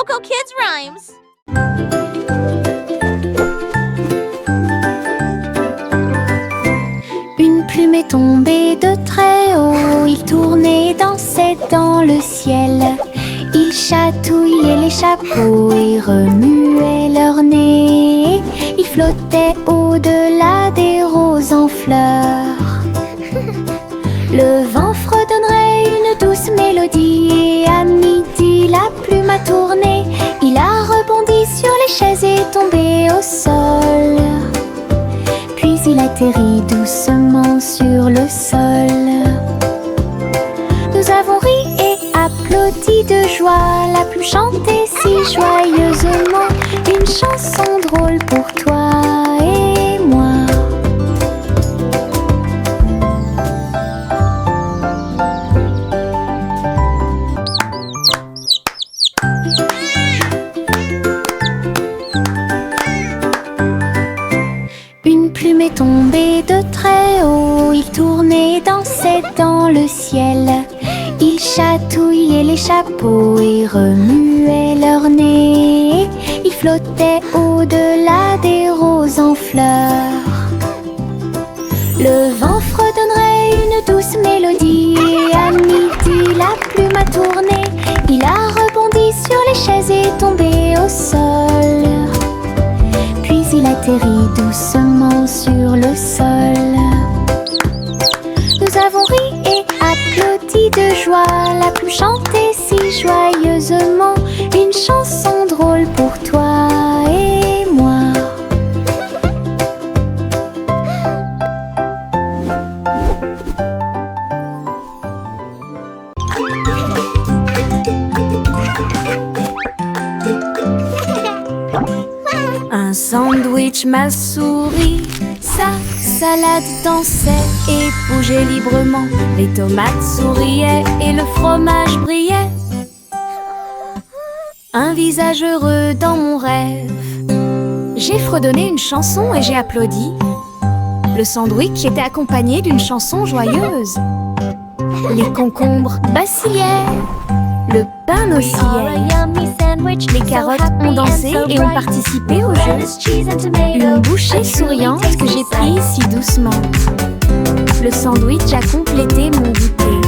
Coco Kids Rhymes. Une plume est tombée de très haut, il tournait, dansait dans le ciel. Il chatouillait les chapeaux et remuait leur nez. Il flottait au-delà des roses en fleurs. Le vent fredonnerait une douce mélodie et à midi la plume a tourné. Il a rebondi sur les chaises et tombé au sol. Puis il atterrit doucement sur le sol. Nous avons ri et applaudi de joie. La plume chantait si joyeusement une chanson drôle pour toi et moi. Une plume est tombée de très haut, il tournait, dansait dans le ciel. Il chatouillait les chapeaux et remuait leur nez. Il flottait au-delà des roses en fleurs. Le vent fredonnerait une douce mélodie et à midi la plume a tourné. Il a rebondi sur les chaises et tombé au sol. Puis il atterrit doucement sur le sol. Nous avons ri et applaudi de joie. La plume chantait si joyeusement une chanson drôle pour toi et moi. Un sandwich m'a souri, sa salade dansait et bougeait librement. Les tomates souriaient et le fromage brillait. Un visage heureux dans mon rêve. J'ai fredonné une chanson et j'ai applaudi. Le sandwich était accompagné d'une chanson joyeuse. Les concombres vacillaient, le pain oscillait. Les carottes ont dansé et ont participé au jeu. Une bouchée souriante que j'ai prise si doucement. Le sandwich a complété mon goûter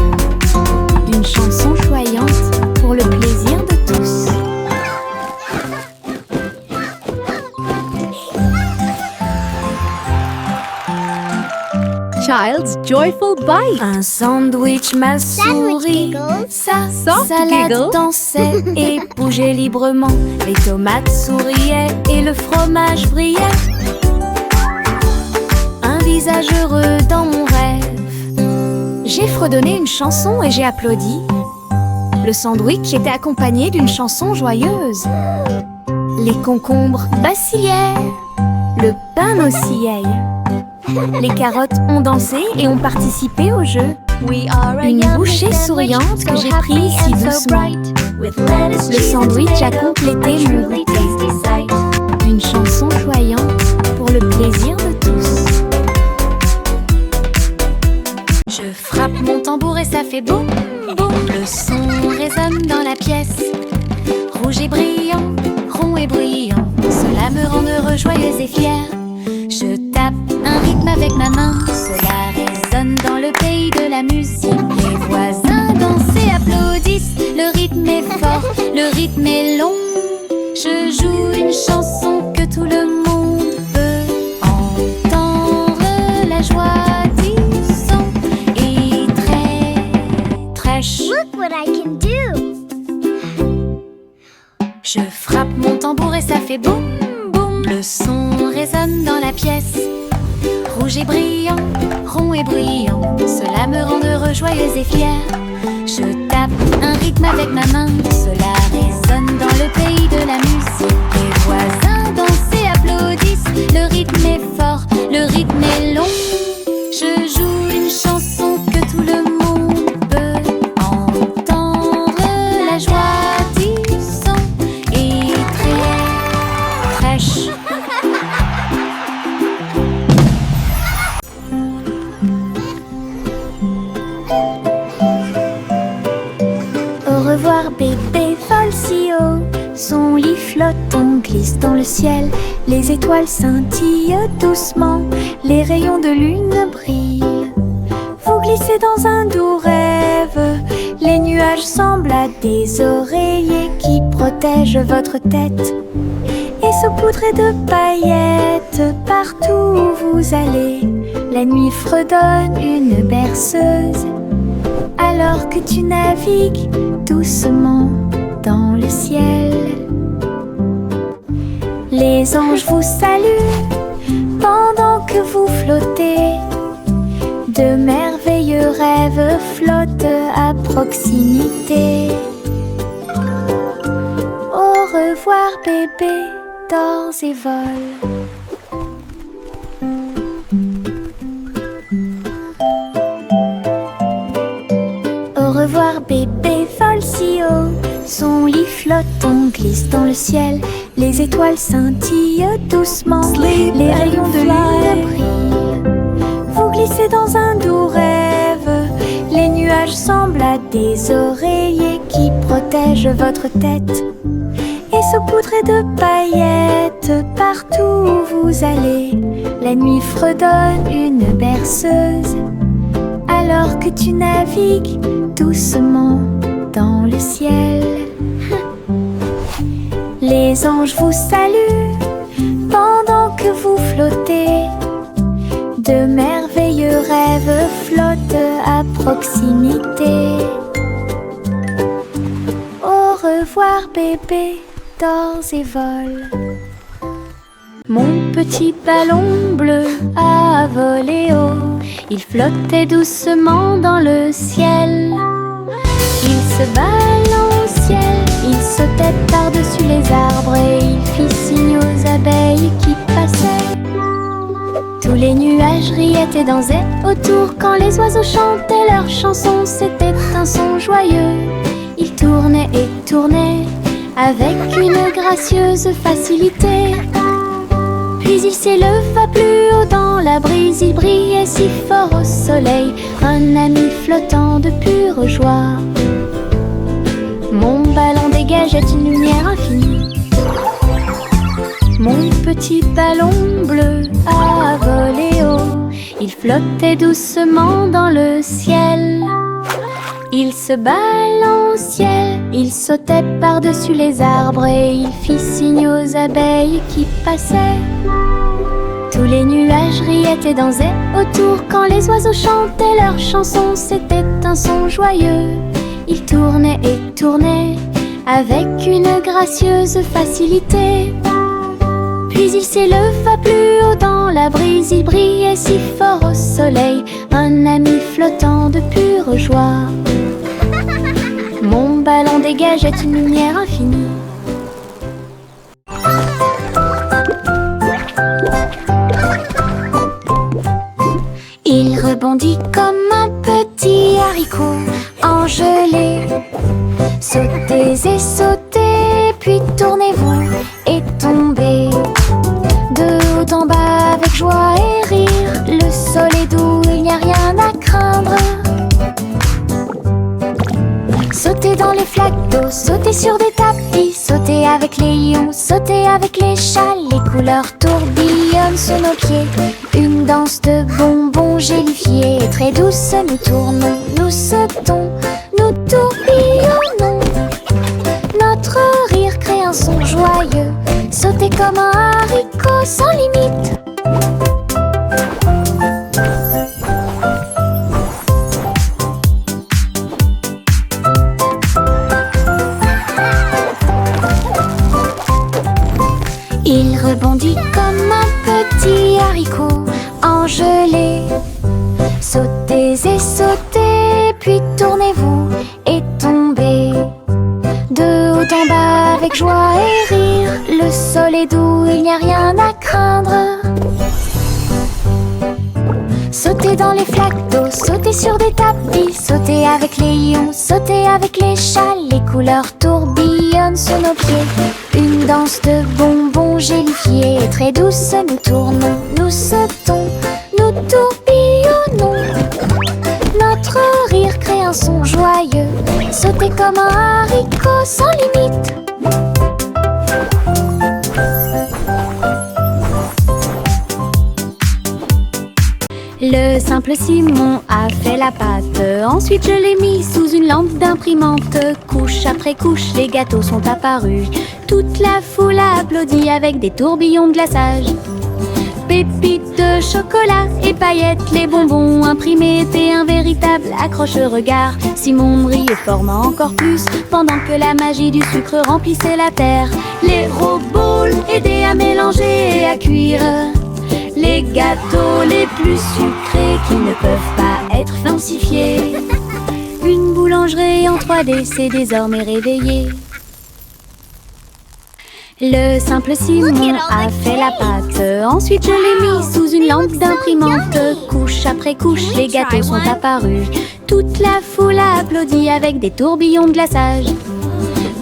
d'une chanson choyante pour le plaisir de tous. Child's Joyful Bite. Un sandwich m'a souri, sa salade giggle. dansait et bougeait librement. Les tomates souriaient et le fromage brillait. Un visage heureux dans mon rêve. J'ai fredonné une chanson et j'ai applaudi. Le sandwich était accompagné d'une chanson joyeuse. Les concombres vacillaient, le pain oscillait. Les carottes ont dansé et ont participé au jeu. Une bouchée souriante que j'ai prise si doucement. Le sandwich a complété mon goûter. Une chanson choyante pour le plaisir de tous. Je frappe mon tambour et ça fait boum, boum. Le son résonne dans la pièce. Rouge et brillant, rond et bruyant. Cela me rend heureux, joyeuse et fière. Je tape un rythme avec ma main. Cela résonne dans le pays de la musique. Les voisins dansent et applaudissent. Le rythme est fort, le rythme est long. Je joue une chanson que tout le monde peut entendre. La joie du son est très chou. Look what I can do. Je frappe mon tambour et ça fait boum, boum. Le son résonne dans la pièce. Rouge et brillant, rond et bruyant. Cela me rend heureux, joyeuse et fière. Je tape un rythme avec ma main. Cela résonne dans le pays de la musique. Les voisins dansent et applaudissent. Le rythme est fort, le rythme est long. Je joue une chanson que tout le monde peut entendre. La joie du son est très chou. Au revoir bébé, vole si haut. Son lit flotte, on glisse dans le ciel. Les étoiles scintillent doucement, les rayons de lune brillent. Vous glissez dans un doux rêve. Les nuages semblent à des oreillers qui protègent votre tête et saupoudrés de paillettes. Partout où vous allez, la nuit fredonne une berceuse, alors que tu navigues doucement dans le ciel. Les anges vous saluent pendant que vous flottez. De merveilleux rêves flottent à proximité. Au revoir bébé, dors et vole. Au revoir bébé, vole si haut. Son lit flotte, on glisse dans le ciel. Les étoiles scintillent doucement, les rayons de lune brillent. Vous glissez dans un doux rêve. Les nuages semblent à des oreillers qui protègent votre tête et saupoudrés de paillettes. Partout où vous allez, la nuit fredonne une berceuse, alors que tu navigues doucement dans le ciel. Les anges vous saluent pendant que vous flottez. De merveilleux rêves flottent à proximité. Au revoir bébé, dors et vole. Mon petit ballon bleu a volé haut. Il flottait doucement dans le ciel. Il se balançait, il sautait par-dessus les arbres et il fit signe aux abeilles qui passaient. Tous les nuages riaient et dansaient autour quand les oiseaux chantaient leurs chansons. C'était un son joyeux. Il tournait et tournait avec une gracieuse facilité. Puis il s'éleva plus haut dans la brise. Il brillait si fort au soleil, un ami flottant de pure joie. Mon ballon dégageait une lumière infinie. Mon petit ballon bleu a volé haut. Il flottait doucement dans le ciel. Il se balançait, il sautait par-dessus les arbres et il fit signe aux abeilles qui passaient. Tous les nuages riaient et dansaient autour quand les oiseaux chantaient leurs chansons. C'était un son joyeux. Il tournait et tournait avec une gracieuse facilité. Puis il s'éleva plus haut dans la brise. Il brillait si fort au soleil, un ami flottant de pure joie. Mon ballon dégageait une lumière infinie. Il rebondit comme un petit haricot engelé. Sautez et sautez, puis tournez-vous et tombez. De haut en bas avec joie et rire. Le sol est doux, il n'y a rien à craindre. Sautez dans les flaques d'eau, sautez sur des tapis. Sautez avec les lions, sautez avec les chats. Les couleurs tourbillonnent sous nos pieds. Une danse de bonbons gélifiés. Très douce, nous tournons, nous sautons, nous tourbillonnons. Notre rire crée un son joyeux. Sautez comme un haricot sans limite. Il rebondit comme un petit haricot engelé. Sautez et sautez, puis tournez-vous et tombez. De haut en bas avec joie et rire. Le sol est doux, il n'y a rien à craindre. Sautez dans les flaques d'eau, sautez sur des tapis. Sautez avec les lions, sautez avec les chats. Les couleurs tourbillonnent sous nos pieds. Une danse de bonbons gélifiés. Très douce, nous tournons, nous sautons, nous tourbillonnons. Notre rire crée un son joyeux. Sautez comme un haricot sans limite. simple Simon a fait la pâte. Ensuite je l'ai mis sous une lampe d'imprimante. Couche après couche, les gâteaux sont apparus. Toute la foule a applaudi avec des tourbillons de glaçage. Pépites de chocolat et paillettes, les bonbons imprimés étaient un véritable accroche-regard. Simon brillait formant encore plus pendant que la magie du sucre remplissait la terre. Les robots aidaient à mélanger et à cuire les gâteaux les plus sucrés qui ne peuvent pas être falsifiés. Une boulangerie en 3D s'est désormais réveillée. Le simple Simon a fait la pâte. Ensuite je l'ai mis sous une lampe d'imprimante. Couche après couche, les gâteaux sont apparus. Toute la foule a applaudi avec des tourbillons de glaçage.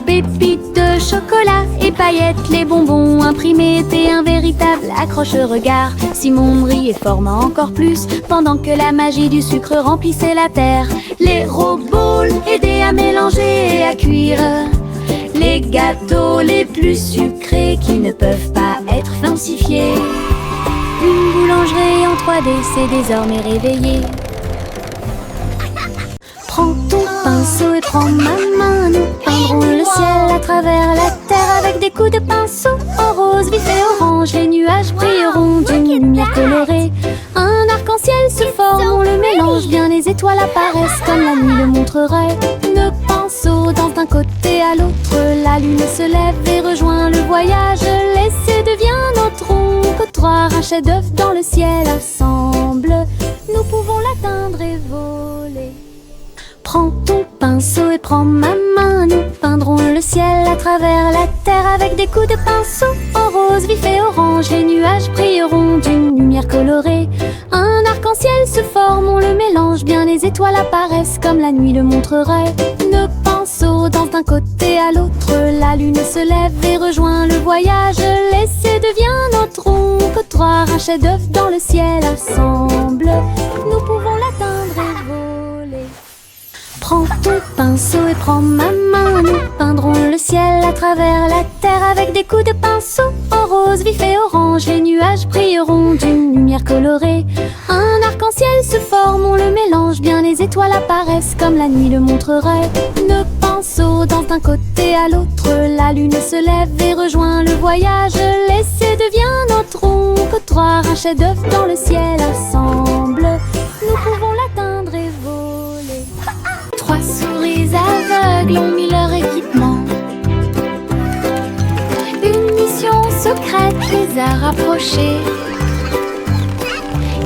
Pépites de chocolat et paillettes, les bonbons imprimés étaient un véritable accroche-regard. Simon brillait formant encore plus pendant que la magie du sucre remplissait la terre. Les robots aidaient à mélanger et à cuire les gâteaux les plus sucrés qui ne peuvent pas être falsifiés. Une boulangerie en 3D s'est désormais réveillée. Prends ton pinceau et prends ma main. Nous peindrons le ciel à travers la terre avec des coups de pinceau en rose, vif et orange. Les nuages brilleront d'une lumière colorée. Un arc-en-ciel se forme, on le mélange bien. Les étoiles apparaissent comme la nuit le montrerait. Nos pinceaux dansent d'un côté à l'autre. La lune se lève et rejoint le voyage. L'essai devient notre trottoir. Un chef-d'œuvre dans le ciel ensemble. Nous pouvons l'atteindre et voler. Prends ton pinceau et prends ma main. Nous peindrons le ciel à travers la terre avec des coups de pinceau en rose, vif et orange. Les nuages brilleront d'une lumière colorée. Un arc-en-ciel se forme, on le mélange bien. Les étoiles apparaissent comme la nuit le montrerait. Nos pinceaux dansent d'un côté à l'autre. La lune se lève et rejoint le voyage. L'essai devient notre trottoir. Un chef-d'œuvre dans le ciel ensemble. Nous pouvons l'atteindre et voler. Prends ton pinceau et prends ma main. Nous peindrons le ciel à travers la terre avec des coups de pinceau en rose, vif et orange. Les nuages brilleront d'une lumière colorée. Un arc-en-ciel se forme, on le mélange bien. Les étoiles apparaissent comme la nuit le montrerait. Nos pinceaux dansent d'un côté à l'autre. La lune se lève et rejoint le voyage. L'essai devient notre trottoir. Un chef-d'œuvre dans le ciel ensemble. Nous pouvons l'atteindre et voler. 3 souris aveugles ont mis leur équipement. Une mission secrète les a rapprochés.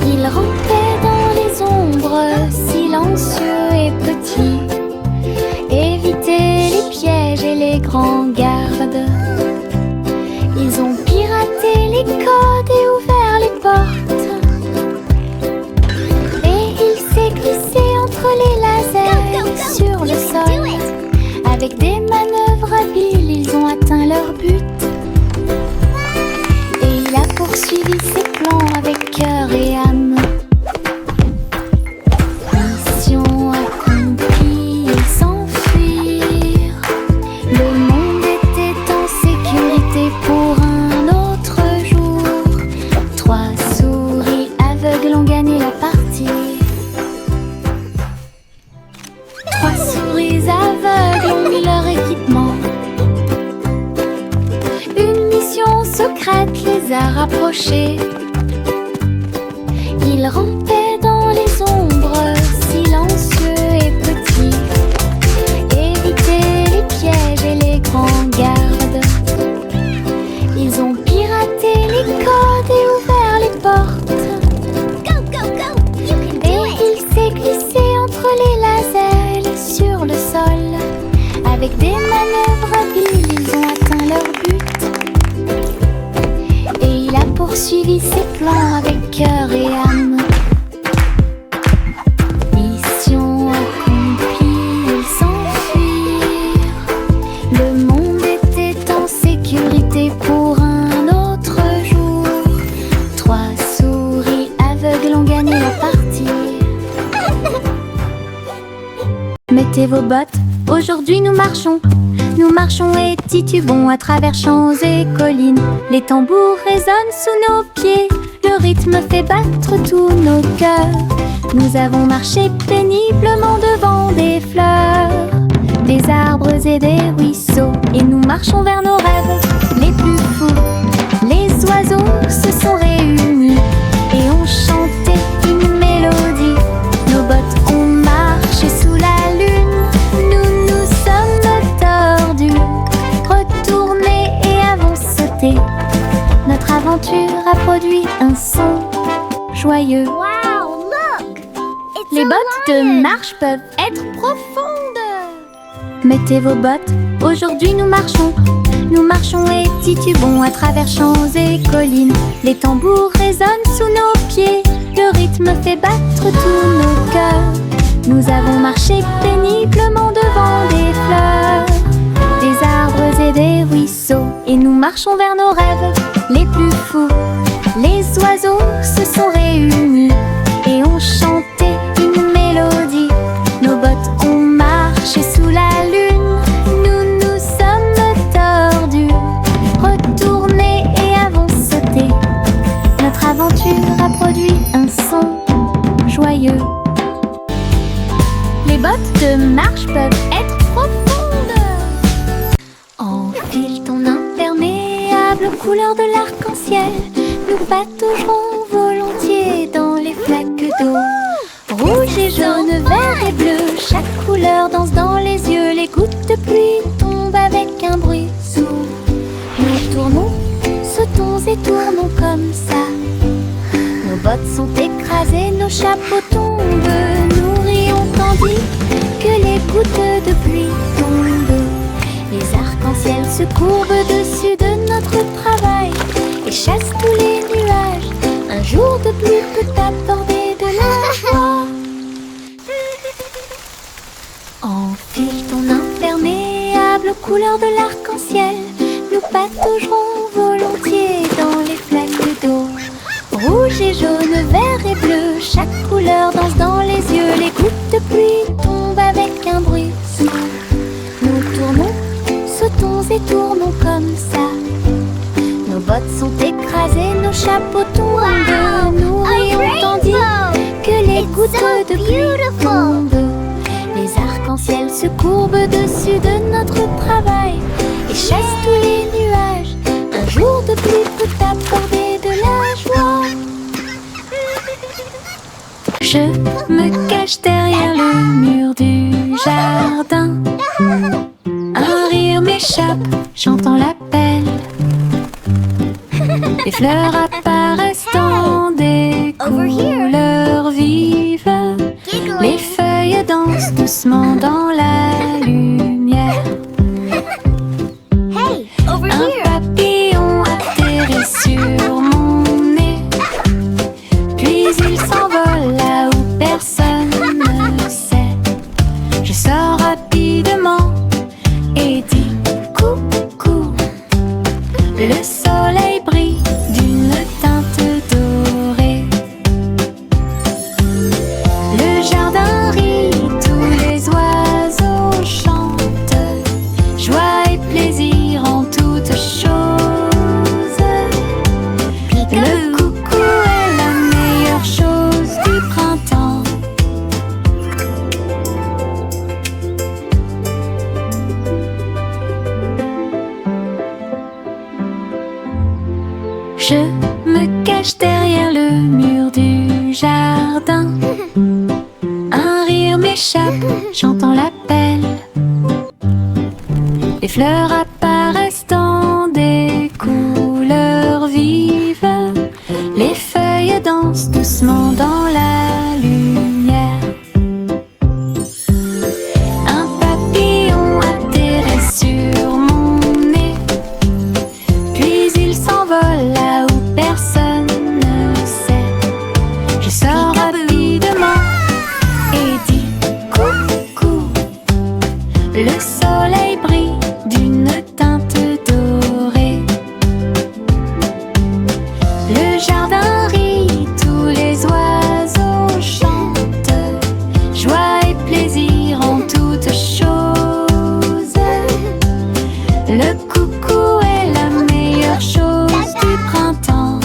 Ils rampaient dans les ombres, silencieux et petits. Évitaient les pièges et les grands gardes. Ils ont piraté les codes et ouvert les portes. Et il s'est glissé entre les lasers sur le sol. Avec des manœuvres habiles, ils ont atteint leur but. Et il a poursuivi ses plans avec cœur et âme. Mission accomplie, ils s'enfuirent. Le monde était en sécurité pour un autre jour. 3 souris aveugles ont gagné la partie. 3 souris aveugles ont mis leur équipement. Une mission secrète les a rapprochés. Ils rampaient dans les ombres, silencieux et petits. Évitaient les pièges et les grands gardes. Ils ont piraté les codes et ouvert les portes. Go, go, go! You can do Et it! il s'est glissé entre les lasers sur le sol. Avec des manœuvres habiles, ils ont atteint leur but. Et il a poursuivi ses plans avec cœur et âme. Mission accomplie, ils s'enfuirent. Le monde était en sécurité pour un autre jour. 3 souris aveugles ont gagné la partie. Mettez vos bottes, aujourd'hui nous marchons. Nous marchons et titubons à travers champs et collines. Les tambours résonnent sous nos pieds. Le rythme fait battre tous nos cœurs. Nous avons marché péniblement devant des fleurs, des arbres et des ruisseaux, et nous marchons vers nos rêves les plus fous. Les oiseaux se sont réunis et ont chanté une mélodie. Nos bottes ont marché sous la lune. Nous nous sommes tordus, retournés et avons sauté. Notre aventure a produit un son joyeux. Wow, look! It's Les a bottes de lion. marche peuvent être profondes. Mettez vos bottes, aujourd'hui nous marchons. Nous marchons et titubons à travers champs et collines. Les tambours résonnent sous nos pieds. Le rythme fait battre tous nos cœurs. Nous avons marché péniblement devant des fleurs, des arbres et des ruisseaux, et nous marchons vers nos rêves les plus fous. Les oiseaux se sont réunis et ont chanté une mélodie. Nos bottes ont marché sous la lune. Nous nous sommes tordus, retournés et avons sauté. Notre aventure a produit un son joyeux. Les bottes de marche peuvent être profondes. Enfile ton imperméable aux couleurs de l'arc-en-ciel. Nous pataugerons volontiers dans les flaques d'eau. Rouge et jaune, vert et bleu, chaque couleur danse dans les yeux. Les gouttes de pluie tombent avec un bruit sourd. Nous tournons, sautons et tournons comme ça. Nos bottes sont écrasées, nos chapeaux tombent. Nous rions tandis que les gouttes de pluie tombent. Les arcs-en-ciel se courbent dessus de notre travail et chassent tous les nuages. Un jour de pluie peut apporter de la joie. Enfile ton imperméable aux couleurs de l'arc-en-ciel. Nous pataugerons volontiers dans les flaques d'eau. Rouge et jaune, vert et bleu, chaque couleur danse dans les yeux. Les gouttes de pluie tombent avec un bruit sourd. Nous tournons, sautons et tournons comme ça. Nos bottes sont écrasées, nos chapeaux tombent. Nous rions tandis que les gouttes de pluie tombent. Les arcs-en-ciel se courbent dessus de notre travail et chassent tous les nuages. Un jour de pluie peut apporter de la joie. Je me cache derrière le mur du jardin. Un rire m'échappe, j'entends l'appel. Les fleurs apparaissent dans des couleurs vives. Les feuilles dansent doucement dans la lumière. Hey, over Un here! papillon atterrit sur mon nez, puis il s'envole là où personne ne sait. Je sors rapidement et dis coucou. Le soleil brille d'une teinte dorée. Le jardin rit, tous les oiseaux chantent. Joie et plaisir en toutes choses. Le coucou est la meilleure chose du printemps. Je me cache derrière le mur du jardin. Un rire m'échappe, j'entends l'appel. Les fleurs apparaissent dans des couleurs vives. Les feuilles dansent doucement dans la lumière. Un papillon atterrit sur mon nez, puis il s'envole là où personne ne sait. Je sors rapidement et dis coucou. Le soleil brille d'une teinte dorée. Le jardin rit, tous les oiseaux chantent. Joie et plaisir en toutes choses. Le coucou est la meilleure chose du printemps.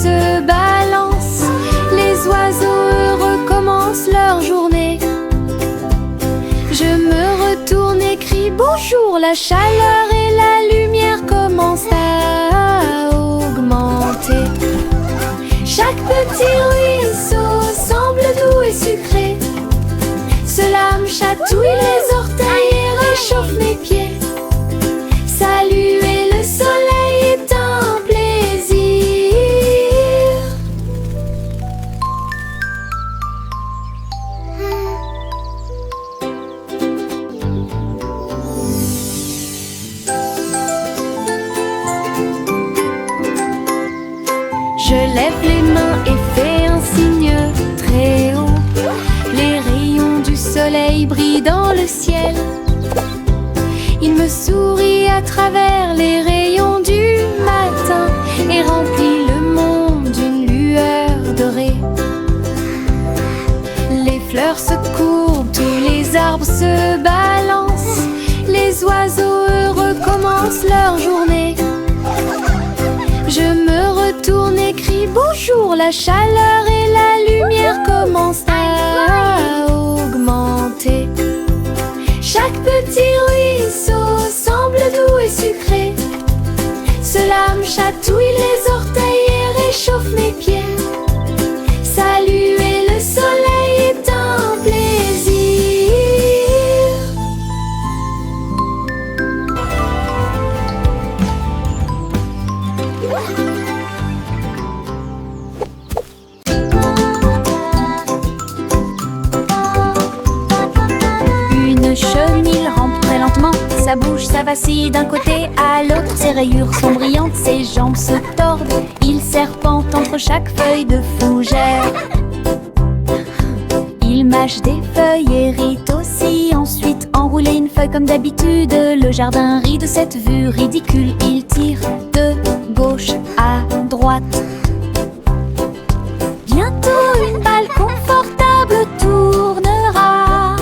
se balancent. Les oiseaux heureux commencent leur journée. Je me retourne et crie bonjour. La chaleur et la lumière commencent à augmenter. Chaque petit ruisseau semble doux et sucré. Cela me chatouille les orteils et réchauffe mes pieds. Saluer le soleil est un plaisir. Je lève les mains et fais un signe très haut. Les rayons du soleil brillent dans le ciel. Il me sourit à travers les rayons du matin et remplit le monde d'une lueur dorée. Les fleurs se courbent, tous les arbres se balancent. Les oiseaux heureux commencent leur journée. Je me retourne et crie bonjour. La chaleur et la lumière commencent à augmenter. Chaque petit ruisseau semble doux et sucré. Cela me chatouille les orteils et réchauffe mes pieds. Saluer le soleil est un plaisir. Une chenille rampe très lentement. Sa bouche, ça vacille d'un côté à l'autre. Ses rayures sont brillantes, ses jambes se tordent. Il serpente entre chaque feuille de fougère. Il mâche des feuilles, hérite aussi. Ensuite enrouler une feuille comme d'habitude. Le jardin rit de cette vue ridicule. Il tire de gauche à droite. Bientôt une balle confortable tournera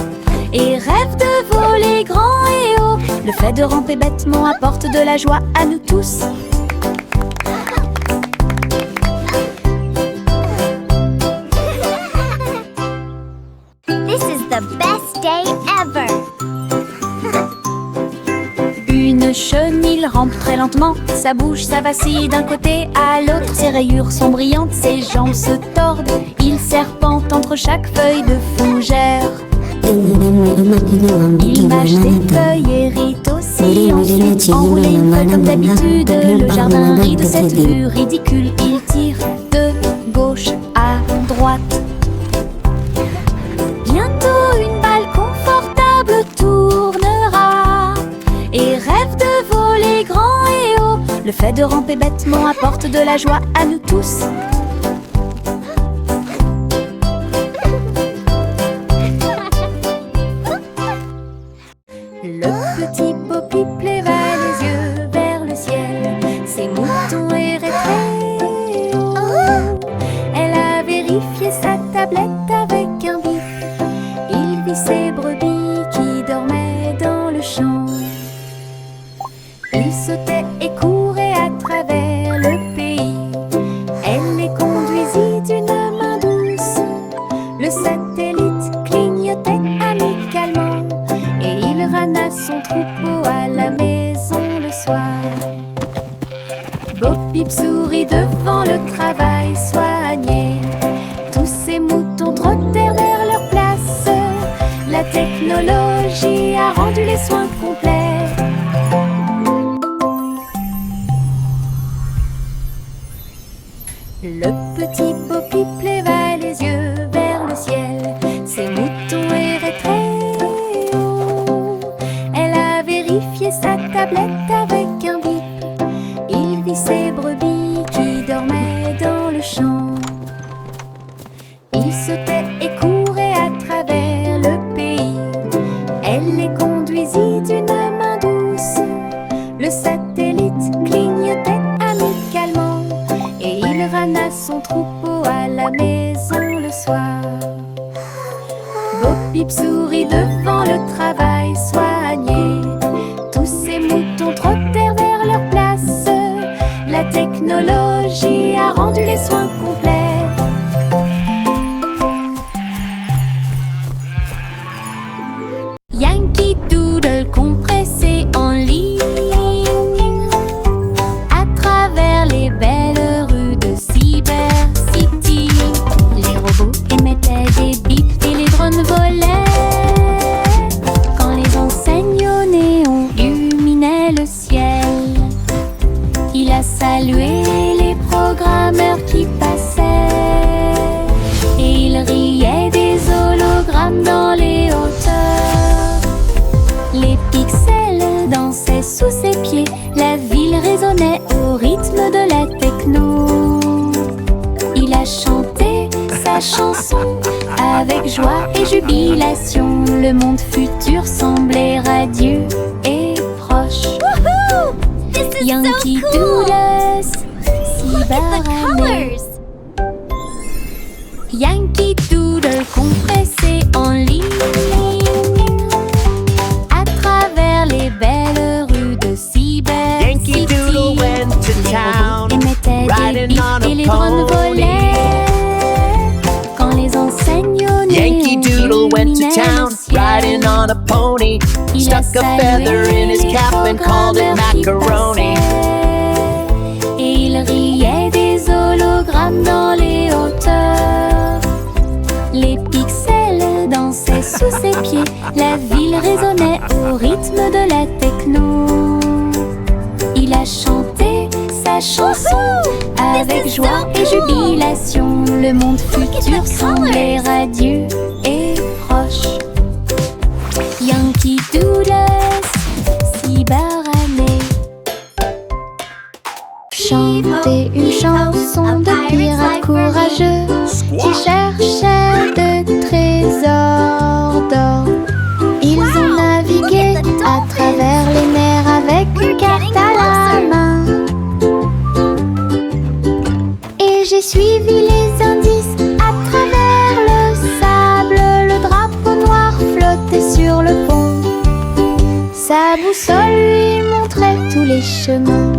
et rêve de voler grand et haut. Le fait de ramper bêtement apporte de la joie à nous tous. This is the best day ever. Une chenille rampe très lentement. Sa bouche, ça vacille d'un côté à l'autre. Ses rayures sont brillantes, ses jambes se tordent. Il serpente entre chaque feuille de fougère. Il mâche des feuilles, hérite aussi. Ensuite enrouler une feuille comme d'habitude. Le jardin rit de cette vue ridicule. Il tire de gauche à droite. Bientôt une balle confortable tournera et rêve de voler grand et haut. Le fait de ramper bêtement apporte de la joie à nous tous. Le petit Poppy leva les yeux vers le ciel. Ses moutons erraient très haut. Elle a vérifié sa tablette avec un bip. Il vit ses brebis qui dormaient dans le champ. Il sautait et courait à travers le pays. Elle les conduisit d'une main douce. Le satellite clignotait amicalement et il ramena son troupeau à la maison le soir. Bo-Peep sourit devant le travail soigné. Tous ces moutons trottèrent vers leur place. La technologie a rendu les soins complets. Le petit Bo-Peep leva les yeux vers le ciel. Ses moutons erraient très haut. Elle a vérifié sa tablette avec un bip. Il vit ses brebis qui dormaient dans le champ. Il sautait et courait à travers le pays. Elle les conduisit d'une main douce. Le satellite clignotait amicalement et il ramena son troupeau à la maison le soir. Bo-Peep sourit devant le travail soigné. Tous ces moutons trottèrent vers leur place. La technologie a a rendu les soins complets. Yankee Doodle compressé en ligne à travers les belles rues de Cyber City. Les robots émettaient des bips et les drones volaient quand les enseignes au néon illuminaient le ciel. Il a salué les programmeurs qui passaient et il riait des hologrammes dans les hauteurs. Les pixels dansaient sous ses pieds, la ville résonnait au rythme de la techno. Il a chanté sa chanson avec joie et jubilation. Le monde futur semblait radieux et proche. Yankee Doodle, Cyberannée. Yankee Doodle compressé en ligne à travers les belles rues de Cyber Yankee City. Doodle went to town, Les robots émettaient des riding bips on a et les drones pony. volaient quand les enseignes au Yankee néon Doodle went to illuminaient town, le ciel. riding on a pony. Il a Stuck a salué feather in his les cap and called it programmeurs qui macaroni. passaient. Et il riait des hologrammes dans les hauteurs. Les pixels dansaient sous ses pieds, la ville résonnait au rythme de la techno. Il a chanté sa chanson avec joie et jubilation. Le monde futur semblait radieux et proche. Yankee Doodle, Cyberannée. Chanter une chanson de pirates courageux qui cherchaient de trésors d'or. Ils ont navigué à travers les mers avec une carte à la main. Et j'ai suivi les indices à travers le sable. Le drapeau noir flottait sur le pont. Sa boussole lui montrait tous les chemins.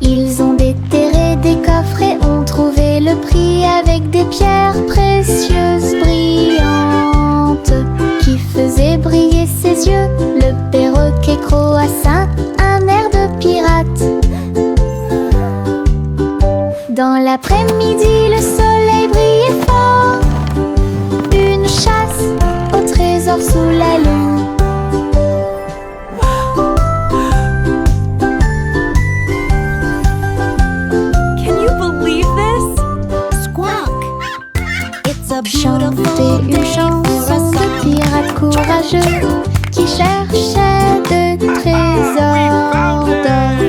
Ils ont déterré des coffres et ont trouvé le prix avec des pierres précieuses brillantes qui faisaient briller ses yeux. Le perroquet croassa un air de pirate. Dans l'après-midi, le soleil brillait fort. Une chasse au trésor sous la lune. Chanter une chanson de pirates courageux qui cherchaient de trésors d'or.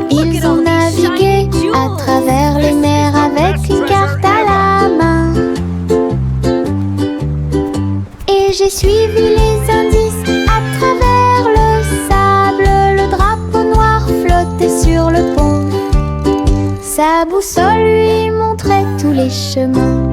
Ils ont navigué à travers les mers avec une carte à la main. Et j'ai suivi les indices à travers le sable. Le drapeau noir flottait sur le pont. Sa boussole lui montrait tous les chemins.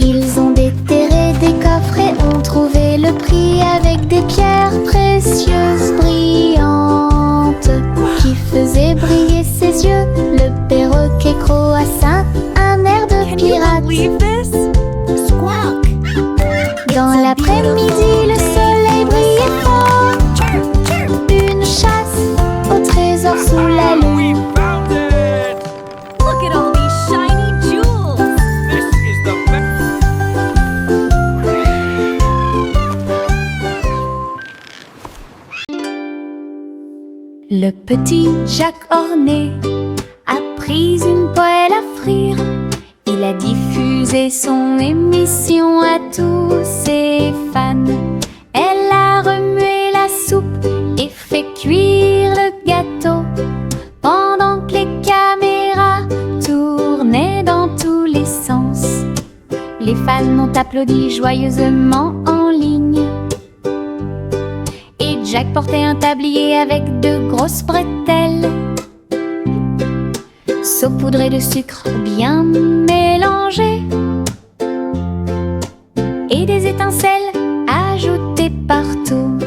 Ils ont déterré des coffres et ont trouvé le prix avec des pierres précieuses brillantes qui faisaient briller ses yeux. Le perroquet croassa un air de pirate. Dans l'après-midi, le soleil brillait fort. Une chasse au trésor sous la lune. Look at all these shiny jewels. This is the best. Le petit Jacques Orné a pris une poêle à frire. Il a diffusé son émission à tous ses fans. Elle a remué la soupe et fait cuire le gâteau pendant que les caméras tournaient dans tous les sens. Les fans ont applaudi joyeusement en ligne. Et Jack portait un tablier avec de grosses bretelles, saupoudrées de sucre bien mélangé, et des étincelles ajoutées partout.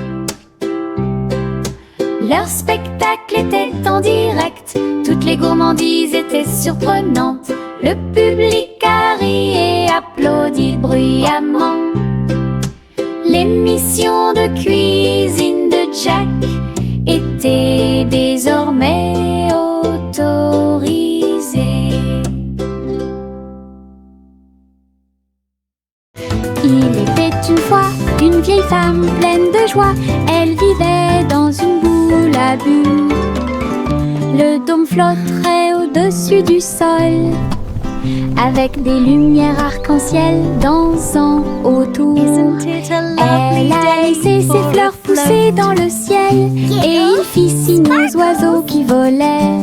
Leur spectacle était en direct, toutes les gourmandises gourmandise était surprenante. Le public a ri et applaudi bruyamment. L'émission de cuisine de Jack était désormais autorisée. Il était une fois une vieille femme pleine de joie. Elle vivait dans une boule à bulles. Le dôme flotterait au-dessus du sol, avec des lumières arc-en-ciel dansant autour. Elle a laissé ses fleurs pousser dans le ciel, et il fit signe aux oiseaux qui volaient.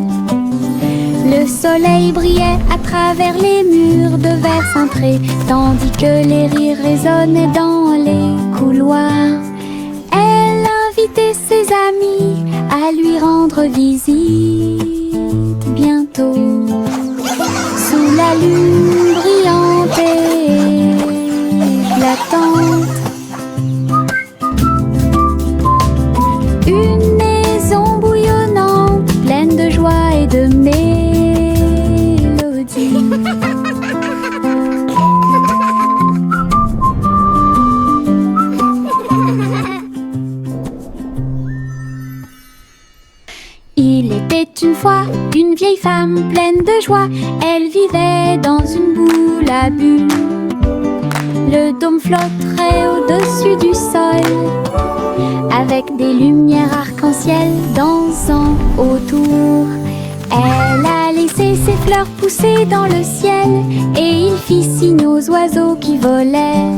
Le soleil brillait à travers les murs de verre cintré, tandis que les rires résonnaient dans les couloirs. Elle invitait ses amis à lui rendre visite bientôt. Sous la lune brillante et éclatante, une maison bouillonnante, pleine de joie et de mélodie. Il était une fois une vieille femme pleine de joie. Elle vivait dans une boule à bulles. Le dôme flotterait au-dessus du sol, avec des lumières arc-en-ciel dansant autour. Elle a laissé ses fleurs pousser dans le ciel, et il fit signe aux oiseaux qui volaient.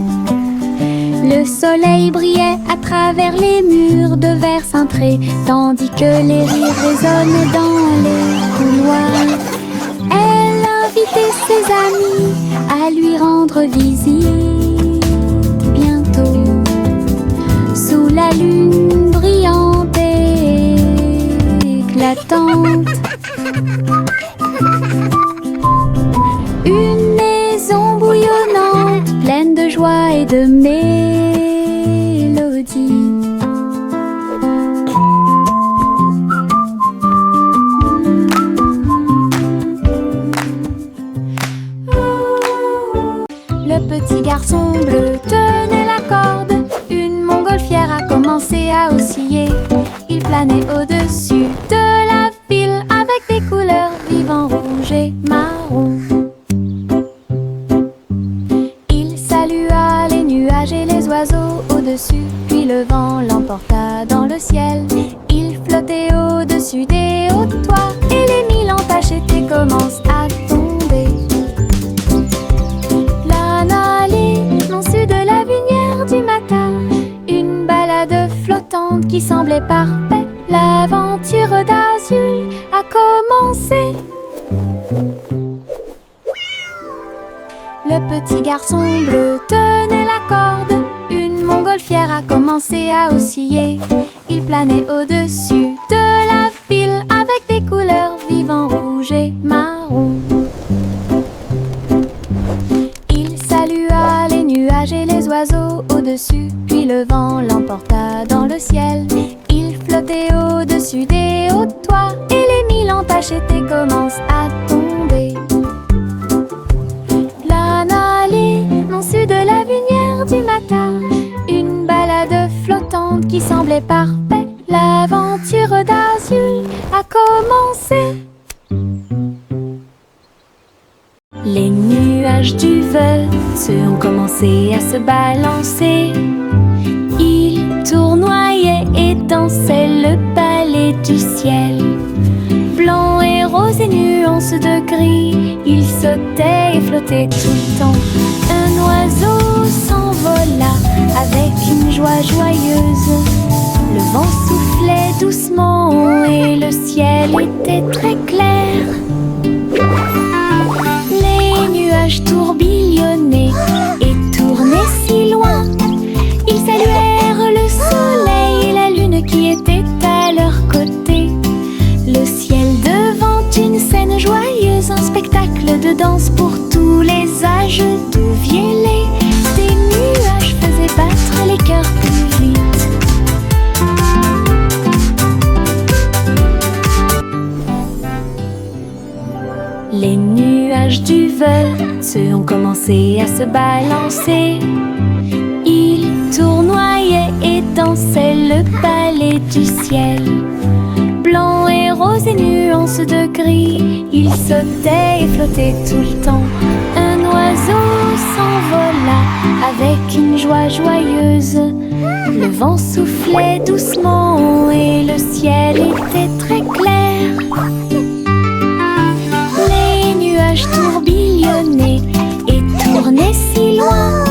Le soleil brillait à travers les murs de verre cintré, tandis que les rires résonnaient dans les couloirs. Elle invitait ses amis à lui rendre visite bientôt. Sous la lune brillante et éclatante, une maison bouillonnante, pleine de joie et de mélodie. Le petit garçon bleu tenait la corde. Une montgolfière a commencé à osciller. Il planait au-dessus de la ville avec des couleurs vives en rouge et marron. Il salua les nuages et les oiseaux au-dessus, puis le vent l'emporta dans le ciel. Il flottait au-dessus des hauts toits, et les mille entaches étaient commencent à tomber. L'un allait non su de la lumière du matin, une balade flottante qui semblait parfaite. L'aventure d'Azul a commencé. Le petit garçon bleu tenait la corde. Une montgolfière a commencé à osciller. Il planait au-dessus de la ville avec des couleurs vives en rouge et marron. Il salua les nuages et les oiseaux au-dessus, puis le vent l'emporta dans le ciel. Il flottait au-dessus des hauts toits, et les mille entaches étaient commencent à tomber. L'un allait non su de la lumière du matin, une balade flottante qui semblait parfaite. L'aventure d'Azul a commencé. Les nuages du Veuf ont commencé à se balancer. Ils tournoyaient et dansaient le ballet du ciel. Blanc et rose et nuances de gris, ils sautaient et flottaient tout le temps. Un oiseau s'envola avec une joie joyeuse. Le vent soufflait doucement et le ciel était très clair. Les nuages tourbillonnaient et tournaient si loin. Ils saluèrent le soleil et la lune qui était à leur côté. Le ciel devant une scène joyeuse, un spectacle de danse pour tous les âges. D'où viennent des nuages faisaient battre les cœurs plus vite. neveux ont commencé à se balancer. Ils tournoyaient et dansaient le ballet du ciel. Blanc et rose et nuances de gris, ils sautaient et flottaient tout le temps. Un oiseau s'envola avec une joie joyeuse. Le vent soufflait doucement et le ciel était très clair. Les nuages tourbillonnaient et tournaient si loin.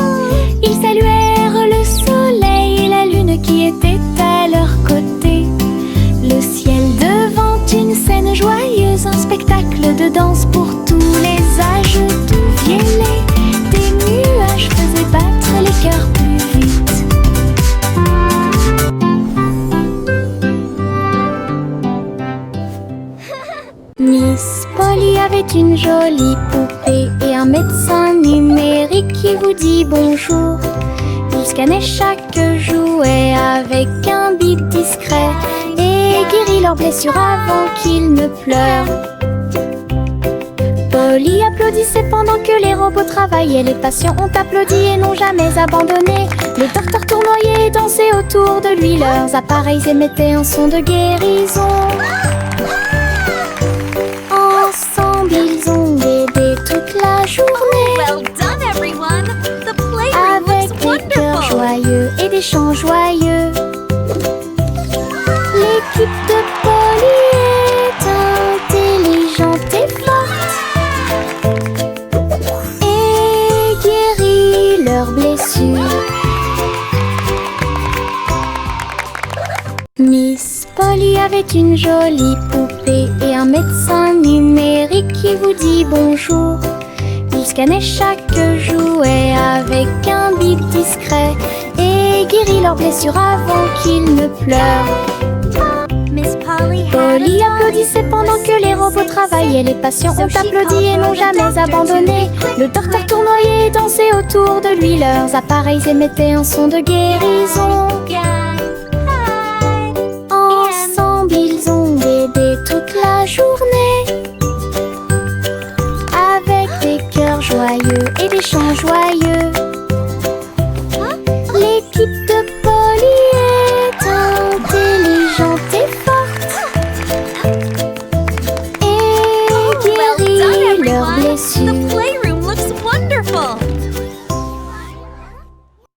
Ils saluèrent le soleil et la lune qui était à leur côté. Le ciel devant une scène joyeuse, un spectacle de danse pour tous les âges. D'où viennent des nuages faisaient battre les cœurs plus vite. Miss Polly avait une jolie poupée et un médecin numérique qui vous dit bonjour. Il scannait chaque jouet avec un bip discret et guérit leurs blessures avant qu'ils ne pleurent. Polly applaudissait pendant que les robots travaillaient. Les patients ont applaudi et n'ont jamais abandonné. Le docteur tournoyait et dansait autour de lui. Leurs appareils émettaient un son de guérison. Ensemble, ils ont aidé toute la journée. Well done, everyone. The playroom Avec looks des cœurs wonderful. joyeux et des chants joyeux. L'équipe de Polly est intelligente et forte et guérit leurs blessures. Miss Polly avait une jolie poupée et un médecin numérique qui vous dit bonjour. Il scannait chaque jouet avec un bip discret et guérit leurs blessures avant qu'ils ne pleurent. Miss Polly had Polly a applaudissait pendant que les robots travaillaient. Les patients ont applaudi et n'ont jamais abandonné. Le docteur tournoyait et dansait autour de lui. Leurs appareils émettaient un son de guérison. Ensemble, ils ont aidé toute la journée. Avec des cœurs joyeux et des chants joyeux.